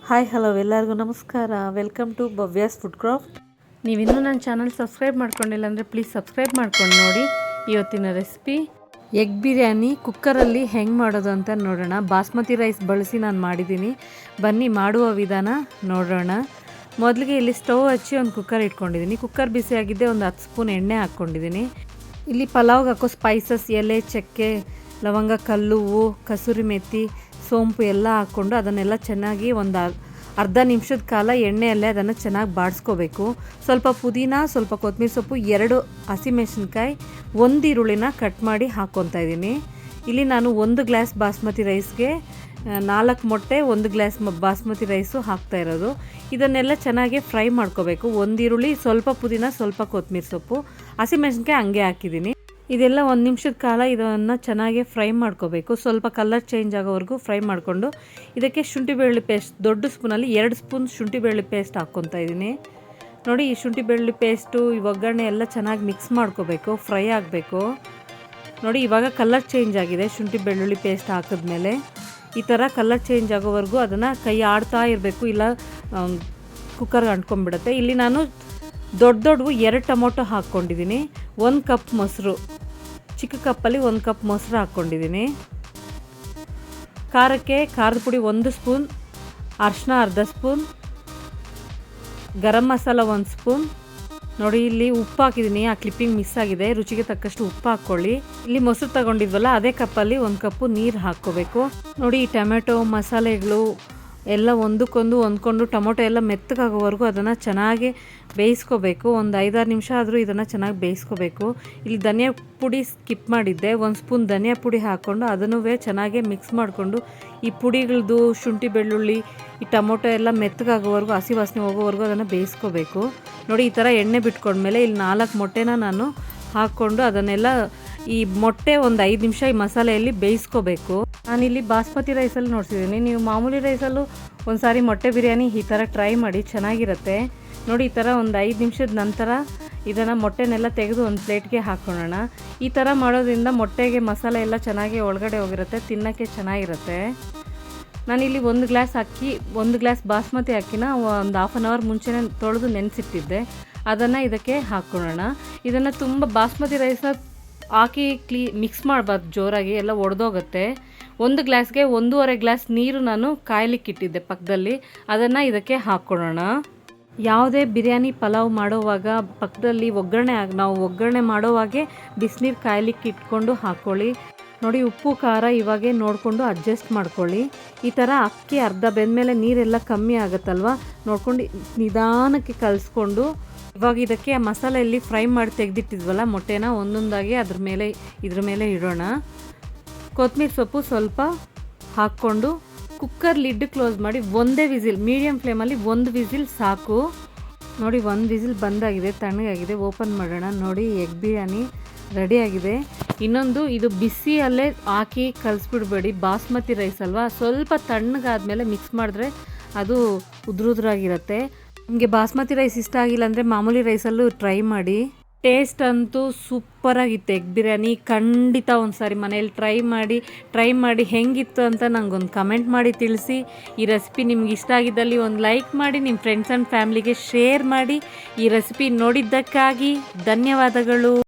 Hi hello ಎಲ್ಲರಿಗೂ ನಮಸ್ಕಾರ. Welcome to Bhavya's food craft. ನೀವಿನ್ನೂ ನನ್ನ ಚಾನಲ್ ಸಬ್ಸ್ಕ್ರೈಬ್ ಮಾಡ್ಕೊಂಡಿಲ್ಲ ಅಂದರೆ ಪ್ಲೀಸ್ ಸಬ್ಸ್ಕ್ರೈಬ್ ಮಾಡ್ಕೊಂಡು ನೋಡಿ. ಇವತ್ತಿನ ರೆಸಿಪಿ ಎಗ್ ಬಿರಿಯಾನಿ ಕುಕ್ಕರಲ್ಲಿ ಹೆಂಗೆ ಮಾಡೋದು ಅಂತ ನೋಡೋಣ. ಬಾಸ್ಮತಿ ರೈಸ್ ಬಳಸಿ ನಾನು ಮಾಡಿದ್ದೀನಿ. ಬನ್ನಿ ಮಾಡುವ ವಿಧಾನ ನೋಡೋಣ. ಮೊದಲಿಗೆ ಇಲ್ಲಿ ಸ್ಟವ್ ಹಚ್ಚಿ ಒಂದು ಕುಕ್ಕರ್ ಇಟ್ಕೊಂಡಿದ್ದೀನಿ. ಕುಕ್ಕರ್ ಬಿಸಿಯಾಗಿದ್ದೆ ಒಂದು 10 ಸ್ಪೂನ್ ಎಣ್ಣೆ ಹಾಕ್ಕೊಂಡಿದ್ದೀನಿ. ಇಲ್ಲಿ ಪಲಾವ್ಗೆ ಹಾಕೋ ಸ್ಪೈಸಸ್ ಎಲೆ, ಚಕ್ಕೆ, ಲವಂಗ, ಕಲ್ಲುವು, ಕಸೂರಿ ಮೆಥಿ, ಸೋಂಪು ಎಲ್ಲ ಹಾಕ್ಕೊಂಡು ಅದನ್ನೆಲ್ಲ ಚೆನ್ನಾಗಿ ಒಂದು ಅರ್ಧ ನಿಮಿಷದ ಕಾಲ ಎಣ್ಣೆಯಲ್ಲೇ ಅದನ್ನು ಚೆನ್ನಾಗಿ ಬಾಡಿಸ್ಕೋಬೇಕು. ಸ್ವಲ್ಪ ಪುದೀನ, ಸ್ವಲ್ಪ ಕೊತ್ತಂಬರಿ ಸೊಪ್ಪು, 2 ಹಸಿಮೆಣಸಿನ್ಕಾಯಿ, 1 ಈರುಳ್ಳಿನ ಕಟ್ ಮಾಡಿ ಹಾಕ್ಕೊತಾ ಇದ್ದೀನಿ. ಇಲ್ಲಿ ನಾನು 1 ಗ್ಲಾಸ್ ಬಾಸ್ಮತಿ ರೈಸ್ಗೆ 4 ಮೊಟ್ಟೆ, 1 ಗ್ಲಾಸ್ ಬಾಸ್ಮತಿ ರೈಸು ಹಾಕ್ತಾ ಇರೋದು. ಇದನ್ನೆಲ್ಲ ಚೆನ್ನಾಗಿ ಫ್ರೈ ಮಾಡ್ಕೋಬೇಕು. 1 ಈರುಳ್ಳಿ, ಸ್ವಲ್ಪ ಪುದೀನ, ಸ್ವಲ್ಪ ಕೊತ್ತಂಬರಿ ಸೊಪ್ಪು, ಹಸಿಮೆಣಸಿನ್ಕಾಯಿ ಹಂಗೆ ಹಾಕಿದ್ದೀನಿ. ಇದೆಲ್ಲ 1 ನಿಮಿಷದ ಕಾಲ ಇದನ್ನು ಚೆನ್ನಾಗಿ ಫ್ರೈ ಮಾಡ್ಕೋಬೇಕು. ಸ್ವಲ್ಪ ಕಲರ್ ಚೇಂಜ್ ಆಗೋವರೆಗೂ ಫ್ರೈ ಮಾಡಿಕೊಂಡು ಇದಕ್ಕೆ ಶುಂಠಿ ಬೆಳ್ಳುಳ್ಳಿ ಪೇಸ್ಟ್ ದೊಡ್ಡ ಸ್ಪೂನಲ್ಲಿ 2 ಸ್ಪೂನ್ ಶುಂಠಿ ಬೆಳ್ಳುಳ್ಳಿ ಪೇಸ್ಟ್ ಹಾಕ್ಕೊತಾ ಇದ್ದೀನಿ. ನೋಡಿ, ಈ ಶುಂಠಿ ಬೆಳ್ಳುಳ್ಳಿ ಪೇಸ್ಟು, ಈ ಒಗ್ಗರಣೆ ಎಲ್ಲ ಚೆನ್ನಾಗಿ ಮಿಕ್ಸ್ ಮಾಡ್ಕೋಬೇಕು, ಫ್ರೈ ಆಗಬೇಕು. ನೋಡಿ, ಇವಾಗ ಕಲರ್ ಚೇಂಜ್ ಆಗಿದೆ. ಶುಂಠಿ ಬೆಳ್ಳುಳ್ಳಿ ಪೇಸ್ಟ್ ಹಾಕಿದ್ಮೇಲೆ ಈ ಥರ ಕಲರ್ ಚೇಂಜ್ ಆಗೋವರೆಗೂ ಅದನ್ನು ಕೈ ಆಡ್ತಾ ಇರಬೇಕು, ಇಲ್ಲ ಕುಕ್ಕರ್ಗೆ ಅಂಟ್ಕೊಂಡ್ಬಿಡುತ್ತೆ. ಇಲ್ಲಿ ನಾನು ದೊಡ್ಡವು 2 ಟೊಮೊಟೊ ಹಾಕ್ಕೊಂಡಿದ್ದೀನಿ. 1 ಕಪ್ ಮೊಸರು, ಚಿಕ್ಕ ಕಪ್ಪಲ್ಲಿ 1 ಕಪ್ ಮೊಸರು ಹಾಕ್ಕೊಂಡಿದ್ದೀನಿ. ಖಾರಕ್ಕೆ ಖಾರದ ಪುಡಿ 1 ಸ್ಪೂನ್, ಅರಿಶಿನ ಅರ್ಧ ಸ್ಪೂನ್, ಗರಂ ಮಸಾಲ 1 ಸ್ಪೂನ್. ನೋಡಿ, ಇಲ್ಲಿ ಉಪ್ಪು ಹಾಕಿದ್ದೀನಿ. ಆ ಕ್ಲಿಪ್ಪಿಂಗ್ ಮಿಸ್ ಆಗಿದೆ. ರುಚಿಗೆ ತಕ್ಕಷ್ಟು ಉಪ್ಪು ಹಾಕ್ಕೊಳ್ಳಿ. ಇಲ್ಲಿ ಮೊಸರು ತಗೊಂಡಿದ್ವಲ್ಲ ಅದೇ ಕಪ್ಪಲ್ಲಿ 1 ಕಪ್ಪು ನೀರು ಹಾಕ್ಕೋಬೇಕು. ನೋಡಿ, ಈ ಟೊಮೆಟೊ ಮಸಾಲೆಗಳು ಎಲ್ಲ ಒಂದಕ್ಕೊಂದು ಹೊಂದ್ಕೊಂಡು ಟೊಮೊಟೊ ಎಲ್ಲ ಮೆತ್ತಗಾಗೋವರೆಗೂ ಅದನ್ನು ಚೆನ್ನಾಗಿ ಬೇಯಿಸ್ಕೋಬೇಕು. ಒಂದು 5-6 ನಿಮಿಷ ಆದರೂ ಇದನ್ನು ಚೆನ್ನಾಗಿ ಬೇಯಿಸ್ಕೋಬೇಕು. ಇಲ್ಲಿ ಧನಿಯಾ ಪುಡಿ ಸ್ಕಿಪ್ ಮಾಡಿದ್ದೆ. 1 ಸ್ಪೂನ್ ಧನಿಯಾ ಪುಡಿ ಹಾಕ್ಕೊಂಡು ಅದನ್ನು ಚೆನ್ನಾಗಿ ಮಿಕ್ಸ್ ಮಾಡಿಕೊಂಡು ಈ ಪುಡಿಗಳದ್ದು ಶುಂಠಿ ಬೆಳ್ಳುಳ್ಳಿ, ಈ ಟೊಮೊಟೊ ಎಲ್ಲ ಮೆತ್ತಗಾಗೋವರೆಗೂ, ಹಸಿ ವಾಸನೆ ಹೋಗೋವರೆಗೂ ಅದನ್ನು ಬೇಯಿಸ್ಕೋಬೇಕು. ನೋಡಿ, ಈ ಥರ ಎಣ್ಣೆ ಬಿಟ್ಕೊಂಡ್ಮೇಲೆ ಇಲ್ಲಿ 4 ಮೊಟ್ಟೆನ ನಾನು ಹಾಕ್ಕೊಂಡು ಅದನ್ನೆಲ್ಲ ಈ ಮೊಟ್ಟೆ ಒಂದು 5 ನಿಮಿಷ ಈ ಮಸಾಲೆಯಲ್ಲಿ ಬೇಯಿಸ್ಕೋಬೇಕು. ನಾನಿಲ್ಲಿ ಬಾಸ್ಮತಿ ರೈಸಲ್ಲಿ ನೋಡ್ತಿದ್ದೀನಿ. ನೀವು ಮಾಮೂಲಿ ರೈಸಲ್ಲೂ ಒಂದು ಸಾರಿ ಮೊಟ್ಟೆ ಬಿರಿಯಾನಿ ಈ ಥರ ಟ್ರೈ ಮಾಡಿ, ಚೆನ್ನಾಗಿರುತ್ತೆ. ನೋಡಿ, ಈ ಥರ ಒಂದು 5 ನಿಮಿಷದ ನಂತರ ಇದನ್ನು ಮೊಟ್ಟೆನೆಲ್ಲ ತೆಗೆದು ಒಂದು ಪ್ಲೇಟ್ಗೆ ಹಾಕ್ಕೊಳ್ಳೋಣ. ಈ ಥರ ಮಾಡೋದ್ರಿಂದ ಮೊಟ್ಟೆಗೆ ಮಸಾಲೆ ಎಲ್ಲ ಚೆನ್ನಾಗಿ ಒಳಗಡೆ ಹೋಗಿರುತ್ತೆ, ತಿನ್ನೋಕ್ಕೆ ಚೆನ್ನಾಗಿರುತ್ತೆ. ನಾನಿಲ್ಲಿ 1 ಗ್ಲಾಸ್ ಅಕ್ಕಿ, 1 ಗ್ಲಾಸ್ ಬಾಸ್ಮತಿ ಅಕ್ಕಿನ ಒಂದು 1/2 ಅವರ್ ಮುಂಚೆನೇ ತೊಳೆದು ನೆನೆಸಿಟ್ಟಿದ್ದೆ. ಅದನ್ನು ಇದಕ್ಕೆ ಹಾಕ್ಕೊಳ್ಳೋಣ. ಇದನ್ನು ತುಂಬ ಬಾಸ್ಮತಿ ರೈಸ್ನ ಹಾಕಿ ಮಿಕ್ಸ್ ಮಾಡಬಾರ್ದು, ಜೋರಾಗಿ ಎಲ್ಲ ಒಡೆದೋಗುತ್ತೆ. 1 ಗ್ಲಾಸ್ಗೆ 1.5 ಗ್ಲಾಸ್ ನೀರು ನಾನು ಕಾಯ್ಲಿಕ್ಕಿಟ್ಟಿದ್ದೆ ಪಕ್ಕದಲ್ಲಿ. ಅದನ್ನು ಇದಕ್ಕೆ ಹಾಕ್ಕೊಳ್ಳೋಣ. ಯಾವುದೇ ಬಿರಿಯಾನಿ ಪಲಾವ್ ಮಾಡೋವಾಗ ಪಕ್ಕದಲ್ಲಿ ನಾವು ಒಗ್ಗರಣೆ ಮಾಡೋವಾಗೆ ಬಿಸಿನೀರು ಕಾಯ್ಲಿಕ್ಕೆ ಇಟ್ಕೊಂಡು ಹಾಕ್ಕೊಳ್ಳಿ. ನೋಡಿ, ಉಪ್ಪು ಖಾರ ಇವಾಗೆ ನೋಡಿಕೊಂಡು ಅಡ್ಜಸ್ಟ್ ಮಾಡ್ಕೊಳ್ಳಿ. ಈ ಥರ ಅಕ್ಕಿ ಅರ್ಧ ಬೆಂದಮೇಲೆ ನೀರೆಲ್ಲ ಕಮ್ಮಿ ಆಗುತ್ತಲ್ವ, ನೋಡ್ಕೊಂಡು ನಿಧಾನಕ್ಕೆ ಕಲಿಸ್ಕೊಂಡು ಇವಾಗ ಇದಕ್ಕೆ ಮಸಾಲೆಯಲ್ಲಿ ಫ್ರೈ ಮಾಡಿ ತೆಗೆದಿಟ್ಟಿದ್ವಲ್ಲ ಮೊಟ್ಟೆನ ಒಂದೊಂದಾಗಿ ಇದ್ರ ಮೇಲೆ ಇಡೋಣ. ಕೊತ್ತಂಬರಿ ಸೊಪ್ಪು ಸ್ವಲ್ಪ ಹಾಕ್ಕೊಂಡು ಕುಕ್ಕರ್ ಲಿಡ್ ಕ್ಲೋಸ್ ಮಾಡಿ 1 ವಿಸಿಲ್, ಮೀಡಿಯಮ್ ಫ್ಲೇಮಲ್ಲಿ 1 ವಿಸಿಲ್ ಸಾಕು. ನೋಡಿ, 1 ವಿಸಿಲ್ ಬಂದಾಗಿದೆ, ತಣ್ಣಗಾಗಿದೆ. ಓಪನ್ ಮಾಡೋಣ. ನೋಡಿ, ಎಗ್ ಬಿರಿಯಾನಿ ರೆಡಿಯಾಗಿದೆ. ಇನ್ನೊಂದು, ಇದು ಬಿಸಿಯಲ್ಲೇ ಹಾಕಿ ಕಲಿಸ್ಬಿಡ್ಬೇಡಿ, ಬಾಸ್ಮತಿ ರೈಸ್ ಅಲ್ವಾ, ಸ್ವಲ್ಪ ತಣ್ಣಗಾದ್ಮೇಲೆ ಮಿಕ್ಸ್ ಮಾಡಿದ್ರೆ ಅದು ಉದುರುದ್ರಾಗಿರುತ್ತೆ. ನಿಮಗೆ ಬಾಸ್ಮತಿ ರೈಸ್ ಇಷ್ಟ ಆಗಿಲ್ಲ ಅಂದರೆ ಮಾಮೂಲಿ ರೈಸಲ್ಲೂ ಟ್ರೈ ಮಾಡಿ. ಟೇಸ್ಟ್ ಅಂತೂ ಸೂಪರಾಗಿತ್ತು ಎಗ್ ಬಿರಿಯಾನಿ. ಖಂಡಿತ ಒಂದು ಸಾರಿ ಮನೇಲಿ ಟ್ರೈ ಮಾಡಿ ಹೆಂಗಿತ್ತು ಅಂತ ನನಗೊಂದು ಕಮೆಂಟ್ ಮಾಡಿ ತಿಳಿಸಿ. ಈ ರೆಸಿಪಿ ನಿಮ್ಗೆ ಇಷ್ಟ ಆಗಿದ್ದಲ್ಲಿ ಒಂದು ಲೈಕ್ ಮಾಡಿ, ನಿಮ್ಮ ಫ್ರೆಂಡ್ಸ್ ಆ್ಯಂಡ್ ಫ್ಯಾಮ್ಲಿಗೆ ಶೇರ್ ಮಾಡಿ. ಈ ರೆಸಿಪಿ ನೋಡಿದ್ದಕ್ಕಾಗಿ ಧನ್ಯವಾದಗಳು.